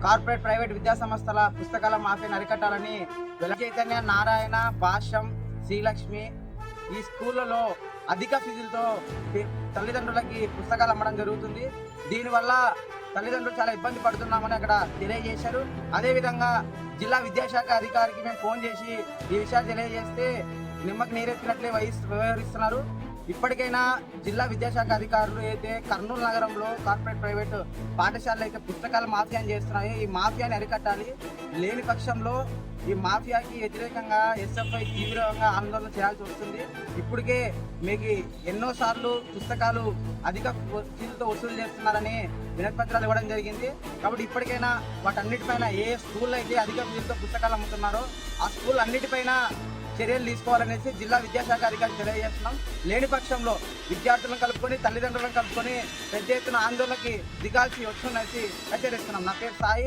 Corporate private విద్యా సంస్థల పుస్తకాల మాఫియాను అరికట్టాలని చైతన్య, నారాయణ, భాష్యం, శ్రీలక్ష్మి ఈ స్కూళ్ళలో అధిక ఫీజులతో తల్లిదండ్రులకి పుస్తకాలు అమ్మడం జరుగుతుంది. దీనివల్ల తల్లిదండ్రులు చాలా ఇబ్బంది పడుతున్నామని అక్కడ తెలియజేశారు. అదేవిధంగా జిల్లా విద్యాశాఖ అధికారికి మేము ఫోన్ చేసి ఈ విషయాలు తెలియజేస్తే నిమ్మకి నీరెత్తినట్లే వ్యవహరిస్తున్నారు. ఇప్పటికైనా జిల్లా విద్యాశాఖ అధికారులు అయితే కర్నూలు నగరంలో కార్పొరేట్ ప్రైవేట్ పాఠశాలలు అయితే పుస్తకాల మాఫియాని చేస్తున్నాయి, ఈ మాఫియాని అరికట్టాలి. లేని పక్షంలో ఈ మాఫియాకి వ్యతిరేకంగా ఎస్ఎఫ్ఐ తీవ్రంగా ఆందోళన చేయాల్సి వస్తుంది. ఇప్పటికే మీకు ఎన్నోసార్లు పుస్తకాలు అధిక ఫీజులతో వసూలు చేస్తున్నారని వినతిపత్రాలు ఇవ్వడం జరిగింది. కాబట్టి ఇప్పటికైనా వాటన్నిటిపైన ఏ స్కూల్లో అయితే అధిక ఫీజులతో పుస్తకాలు అమ్ముతున్నారో ఆ స్కూల్ అన్నిటిపైన చర్యలు తీసుకోవాలనేసి జిల్లా విద్యాశాఖ అధికారులు తెలియజేస్తున్నాం. లేని పక్షంలో విద్యార్థులను కలుపుకొని తల్లిదండ్రులను కలుపుకొని పెద్ద ఎత్తున ఆందోళనకి దిగాల్సి వస్తుందనేసి హెచ్చరిస్తున్నాం. నా పేరు సాయి.